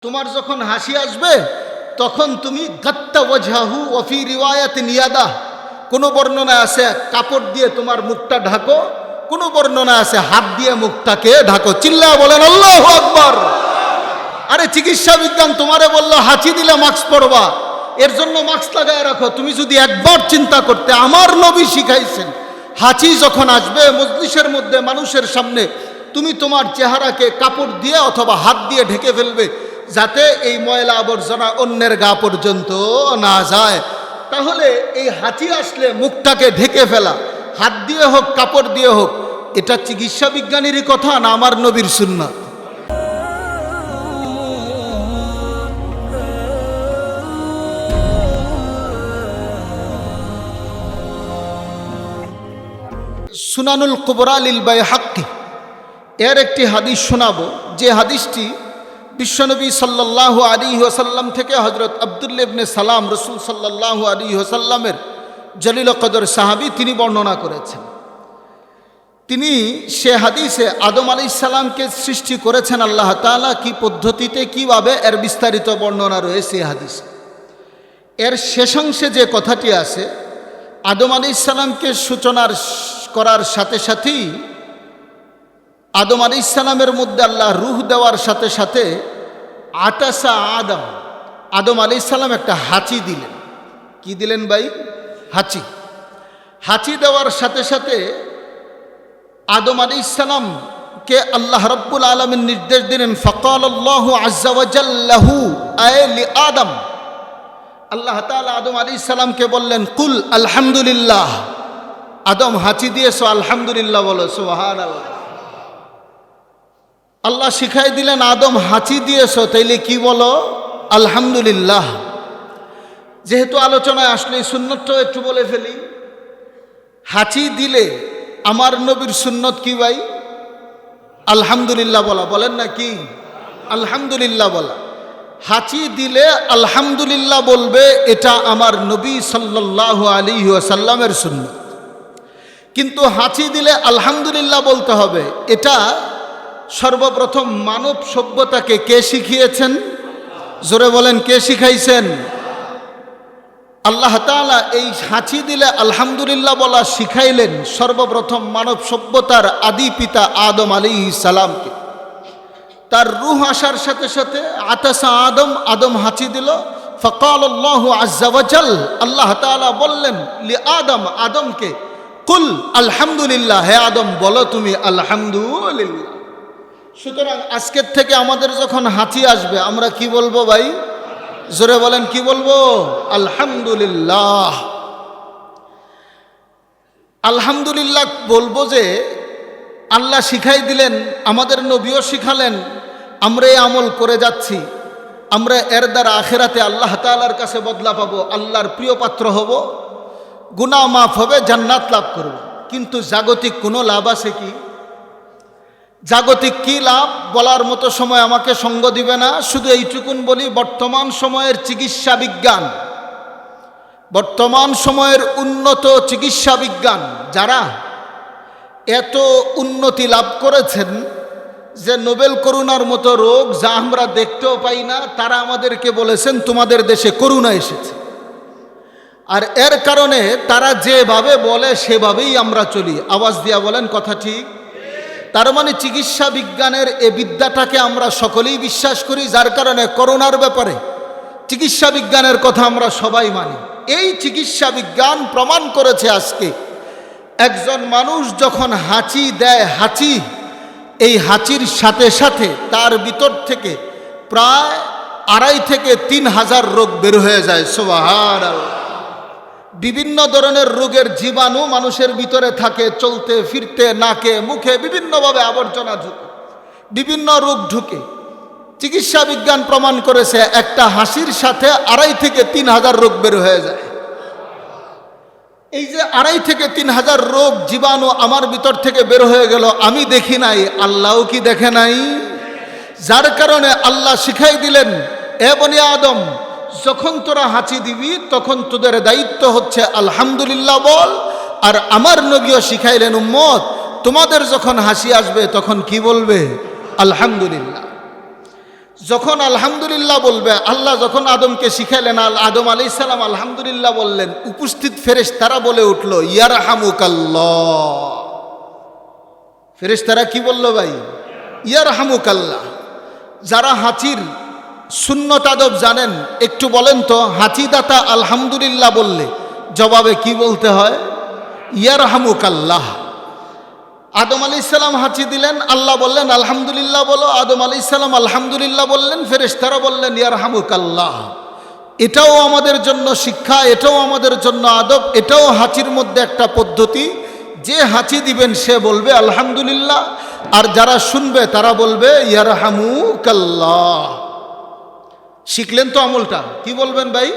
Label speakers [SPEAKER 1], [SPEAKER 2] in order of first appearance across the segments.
[SPEAKER 1] তোমার যখন হাসি আসবে তখন তুমি গাত্তা ওয়াজহাহু ওয়া ফি রিওয়ায়াতিন ইয়াদা, কোন বর্ণনায় আছে কাপড় দিয়ে তোমার মুখটা ঢাকো, কোন বর্ণনায় আছে হাত দিয়ে মুখটাকে ঢাকো। চিল্লায়া বলেন আল্লাহু আকবার। আরে চিকিৎসা বিজ্ঞান তোমারে বললো হাঁচি দিলে মাস্ক পরবা, এর জন্য মাস্ক লাগায় রাখো। তুমি যদি একবার চিন্তা করতে, আমার নবী শিখাইছেন হাঁচি যখন আসবে মজলিসের মধ্যে মানুষের সামনে, তুমি তোমার চেহারাকে কাপড় দিয়ে অথবা হাত দিয়ে ঢেকে ফেলবে, যাতে এই ময়লা আবর্জনা অন্যের গা পর্যন্ত না যায়। তাহলে এই হাঁচি আসলে মুখটাকে ঢেকে ফেলা, হাত দিয়ে হোক কাপড় দিয়ে হোক, এটা চিকিৎসা বিজ্ঞানেরই কথা না আমার নবীর সুন্নাত? সুনানুল কুবরা লিল বাইহাক্কি এর একটি হাদিস শোনাবো, যে হাদিসটি বিশ্বনবী সাল্লাল্লাহু আলাইহি ওয়াসাল্লাম থেকে হযরত আব্দুল্লাহ ইবনে সালাম রাসূল সাল্লাল্লাহু আলাইহি ওয়াসাল্লামের জলিল কদর সাহাবী তিনি বর্ণনা করেছেন। তিনি সে হাদিসে আদম আলাইহিস সালামকে সৃষ্টি করেছেন আল্লাহ তাআলা কি পদ্ধতিতে, কিভাবে, এর বিস্তারিত বর্ণনা রয়েছে হাদিসে। এর শেষাংশে যে কথাটি আছে, আদম আলাইহিস সালামকে সূচনা করার সাথে সাথেই আদম আলাইহিস সালামের মধ্যে আল্লাহ রূহ দেওয়ার সাথে সাথে আতাসা আদম আলাইহিস সালাম একটা হাঁচি দিলেন। কি দিলেন ভাই? হাঁচি। হাঁচি দেওয়ার সাথে সাথে আদম আলাইহিস সালামকে আল্লাহ রাব্বুল আলামিন নির্দেশ দিলেন, ফাকালাল্লাহু আযজা ওয়া জাল্লাহু আয় লিআদম, আল্লাহ তাআলা আদম আলাইহিস সালামকে বললেন কুল আলহামদুলিল্লাহ। আদম হাঁচি দিয়েছো, আলহামদুলিল্লাহ বলো। সুবহানাল্লাহ। আল্লাহ শিখাই দিলেন আদম হাঁচি দিয়েছো, তাইলে কি বলো? আলহামদুলিল্লাহ। যেহেতু আলোচনায় আসলে সুন্নতটাও একটু বলে ফেলি। হাঁচি দিলে আমার নবীর সুন্নত কি ভাই? আলহামদুলিল্লাহ বলা। বলেন না কি? আলহামদুলিল্লাহ বলা। হাঁচি দিলে আলহামদুলিল্লাহ বলবে, এটা আমার নবী সাল্লাল্লাহু আলাইহি ওয়াসাল্লামের সুন্নত। কিন্তু হাঁচি দিলে আলহামদুলিল্লাহ বলতে হবে, এটা সর্বপ্রথম মানব সভ্যতাকে কে শিখিয়েছেন? জোরে বলেন, কে শিখাইছেন? আল্লাহ তাআলা এই হাঁচি দিলে আলহামদুলিল্লাহ বলা শিখাইলেন সর্বপ্রথম মানব সভ্যতার আদি পিতা আদম আলাইহিস সালামকে। তার রূহ আসার সাথে সাথে আতাসা আদম হাঁচি দিল। ফাকালাল্লাহু আযজা ওয়া জাল, আল্লাহ তাআলা বললেন লিআদম, আদমকে, কুল আলহামদুলিল্লাহ, হে আদম বলো তুমি আলহামদুলিল্লাহ। সুতরাং আজকের থেকে আমাদের যখন হাঁচি আসবে আমরা কি বলবো ভাই? জোরে বলেন, কি বলবো? আলহামদুলিল্লাহ। আলহামদুলিল্লাহ বলবো যে আল্লাহ শিখাই দিলেন, আমাদের নবীও শিখালেন, আমরা এই আমল করে যাচ্ছি, আমরা এর দ্বারা আখিরাতে আল্লাহ তাআলার কাছে বদলা পাবো, আল্লাহর প্রিয় পাত্র হব, গুনাহ মাফ হবে, জান্নাত লাভ করব। কিন্তু জাগতিক কোনো লাভ আছে কি? জাগতিক কি লাভ বলার মতো সময় আমাকে সঙ্গ দিবে না। শুধু এইটুকুন বলি, বর্তমান সময়ের চিকিৎসা বিজ্ঞান, বর্তমান সময়ের উন্নত চিকিৎসা বিজ্ঞান, যারা এত উন্নতি লাভ করেছেন যে নোবেল করোনার মতো রোগ যা আমরা দেখতেও পাই না, তারা আমাদেরকে বলেছেন তোমাদের দেশে করোনা এসেছে। আর এর কারণে তারা যেভাবে বলে সেভাবেই আমরা চলি। আওয়াজ দিয়া বলেন কথা ঠিক? তার মানে চিকিৎসা বিজ্ঞানের এই বিদ্যাটাকে আমরা সকলেই বিশ্বাস করি, যার কারণে করোনার ব্যাপারে চিকিৎসা বিজ্ঞানের কথা আমরা সবাই মানি। এই চিকিৎসা বিজ্ঞান প্রমাণ করেছে আজকে একজন মানুষ যখন হাঁচি দেয়, হাঁচি, এই হাঁচির সাথে সাথে তার ভিতর থেকে প্রায় 2.5 থেকে 3 হাজার রোগ বের হয়ে যায়। সুবহানাল্লাহ। বিভিন্ন ধরনের রোগের জীবাণু মানুষের ভিতরে থাকে, চলতে ফিরতে, নাকে মুখে বিভিন্নভাবে আবর্জনা ঢুকে, বিভিন্ন রোগ ঢুকে। চিকিৎসা বিজ্ঞান প্রমাণ করেছে একটা হাসির সাথে 2.5 থেকে 3 হাজার রোগ বের হয়ে যায়। এই যে 2.5 থেকে 3 হাজার রোগ জীবাণু আমার ভিতর থেকে বের হয়ে গেল, আমি দেখি নাই, আল্লাহও কি দেখে নাই? যার কারণে আল্লাহ শিখাই দিলেন, এ বনি আদম, যখন তোরা হাঁচি দিবি তখন তোদের দায়িত্ব হচ্ছে আলহামদুলিল্লাহ বল। আর আমার নবীও শিখাইলেন, উম্মত তোমাদের যখন হাসি আসবে তখন কি বলবে? আলহামদুলিল্লাহ। যখন আলহামদুলিল্লাহ বলবে, আল্লাহ যখন আদমকে শিখাইলেন, আদম আলাইহিস সালাম আলহামদুলিল্লাহ বললেন, উপস্থিত ফেরেশতারা বলে উঠল ইয়ারহামুকাল্লাহ। ফেরেশতারা কি বলল ভাই? ইয়ারহামুকাল্লাহ। যারা হাঁচির সুন্নত আদব জানেন একটু বলেন তো, হাঁচিদাতা আলহামদুলিল্লাহ বললে জবাবে কি বলতে হয়? ইয়ারহামুকাল্লাহ। আদম আলাইহিস সালাম হাঁচি দিলেন, আল্লাহ বললেন আলহামদুলিল্লাহ বলো। আদম আলাইহিস সালাম আলহামদুলিল্লাহ বললেন, ফেরেশতারা বললেন ইয়ারহামুকাল্লাহ। এটাও আমাদের জন্য শিক্ষা, এটাও আমাদের জন্য আদব, এটাও হাঁচির মধ্যে একটা পদ্ধতি। যে হাঁচি দিবেন সে বলবে আলহামদুলিল্লাহ, আর যারা শুনবে তারা বলবে ইয়ারহামুকাল্লাহ। শিখলেন তো আমলটা? কি বলবেন ভাই?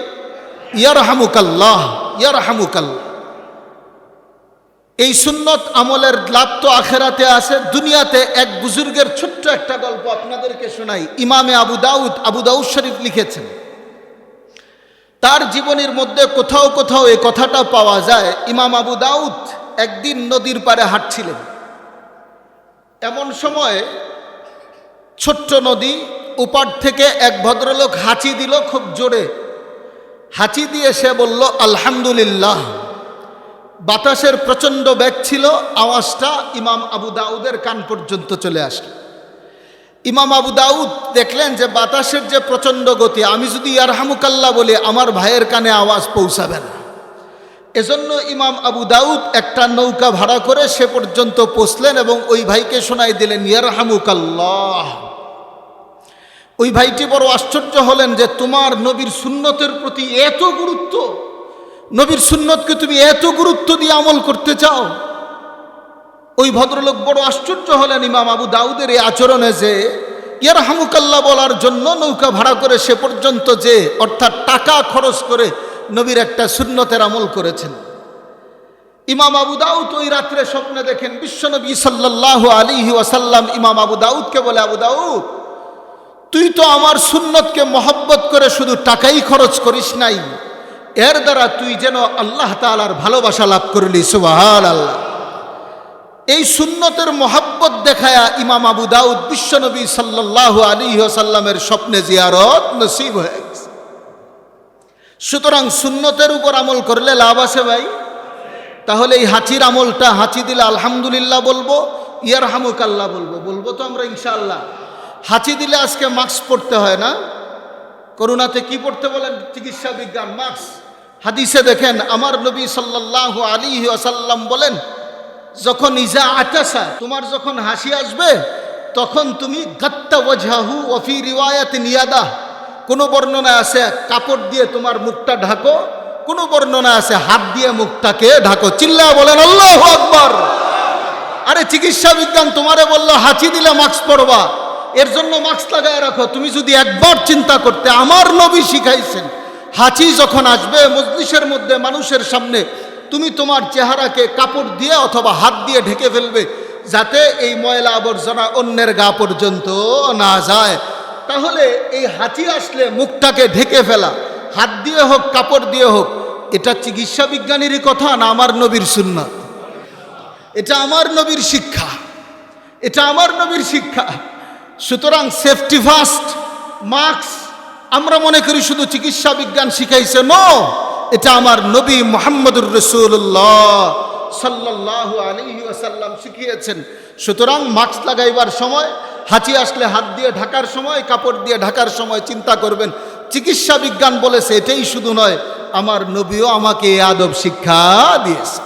[SPEAKER 1] ইয়ারহামুকাল্লাহ, ইয়ারহামুকাল্লাহ। এই সুন্নত আমলের লাভ তো আখেরাতে আছে, দুনিয়াতে এক বুজুর্গের ছোট্ট একটা গল্প আপনাদেরকে শোনাই। ইমামে আবু দাউদ শরীফ লিখেছেন। তার জীবনের মধ্যে কোথাও কোথাও এই কথাটা পাওয়া যায়। ইমাম আবু দাউদ একদিন নদীর পাড়ে হাঁটছিলেন। এমন সময় ছোট্ট নদী, ওপার থেকে এক ভদ্রলোক হাঁচি দিল খুব জোরে। হাঁচি দিয়ে সে বলল আলহামদুলিল্লাহ। বাতাসের প্রচণ্ড বেগ ছিল, আওয়াজটা ইমাম আবু দাউদের কান পর্যন্ত চলে আসলো। ইমাম আবু দাউদ দেখলেন যে বাতাসের যে প্রচণ্ড গতি, আমি যদি ইয়ারহামুকাল্লাহ বলি আমার ভাইয়ের কানে আওয়াজ পৌঁছাবে না। এজন্য ইমাম আবু দাউদ একটা নৌকা ভাড়া করে সে পর্যন্ত পৌঁছলেন এবং ওই ভাইকে শোনাই দিলেন ইয়ারহামুকাল্লাহ। ওই ভাইটি বড় আশ্চর্য হলেন যে তোমার নবীর সুন্নতের প্রতি এত গুরুত্ব, নবীর সুন্নতকে তুমি এত গুরুত্ব দিয়ে আমল করতে চাও। ওই ভদ্রলোক বড় আশ্চর্য হলেন ইমাম আবু দাউদের এই আচরণে, যে ইয়ারহামুকাল্লাহ বলার জন্য নৌকা ভাড়া করে সে পর্যন্ত যে, অর্থাৎ টাকা খরচ করে নবীর একটা সুন্নতের আমল করেছেন। ইমাম আবু দাউদ ওই রাত্রে স্বপ্নে দেখেন বিশ্বনবী সাল্লাল্লাহু আলাইহি ওয়াসাল্লাম ইমাম আবু দাউদকে বলে, আবু দাউদ তুই তো আমার সুন্নতকে মহব্বত করে শুধু টাকাই খরচ করিস নাই, এর দ্বারা তুই যেন আল্লাহ তাআলার ভালোবাসা লাভ করলি। সুবহানাল্লাহ। এই সুন্নতের মহব্বত দেখায়া ইমাম আবু দাউদ বিশ্বনবী সাল্লাল্লাহু আলাইহি ওয়াসাল্লামের স্বপ্নে জিয়ারত নসিব হয়ে গেছে। সুতরাং সুন্নতের উপর আমল করলে লাভ আছে ভাই। তাহলে এই হাঁচির আমলটা, হাঁচি দিলে আলহামদুলিল্লাহ বলবো, ইয়ারহামুকাল্লাহ বলবো তো আমরা ইনশাআল্লাহ। হাঁচি দিলে আজকে মাস্ক পরতে হয় না? করোনাতে কি পড়তে বলেন? চিকিৎসা বিজ্ঞান, মাস্ক। হাদিসে দেখেন আমার নবী সাল্লাল্লাহু আলাইহি ওয়াসাল্লাম বলেন, যখন ইজা আতাসা, তোমার যখন হাসি আসবে তখন তুমি গাত্তা ওয়াজহাহু ওয়া ফি রিওয়ায়াতিন ইয়াদা, কোন বর্ণনা আছে কাপড় দিয়ে তোমার মুখটা ঢাকো, কোন বর্ণনা আছে হাত দিয়ে মুখটাকে ঢাকো। চিল্লা বলেন আল্লাহু আকবার। আরে চিকিৎসা বিজ্ঞান তোমারে বললো হাঁচি দিলে মাস্ক পরবা, এর জন্য মাস্ক লাগায় রাখো। তুমি যদি একবার চিন্তা করতে, আমার নবী শিখাইছেন হাঁচি যখন আসবে মজলিসের মধ্যে মানুষের সামনে, তুমি তোমার চেহারাকে কাপড় দিয়ে অথবা হাত দিয়ে ঢেকে ফেলবে, যাতে এই ময়লা আবর্জনা অন্যের গা পর্যন্ত না যায়। তাহলে এই হাঁচি আসলে মুখটাকে ঢেকে ফেলা, হাত দিয়ে হোক কাপড় দিয়ে হোক, এটা চিকিৎসা বিজ্ঞানীরই কথা না আমার নবীর সুন্নাত? এটা আমার নবীর শিক্ষা, এটা আমার নবীর শিক্ষা। সুতরাং সেফটি ফার্স্ট, মাস্ক আমরা মনে করি শুধু চিকিৎসা বিজ্ঞান শিখাইছে, নো, এটা আমার নবী মুহাম্মদুর রাসূলুল্লাহ সাল্লাল্লাহু আলাইহি ওয়াসাল্লাম শিখিয়েছেন। সুতরাং মাস্ক লাগাইবার সময়, হাঁচি আসলে হাত দিয়ে ঢাকার সময়, কাপড় দিয়ে ঢাকার সময় চিন্তা করবেন চিকিৎসা বিজ্ঞান বলেছে, এটাই শুধু নয়, আমার নবীও আমাকে এই আদব শিক্ষা দিয়েছে।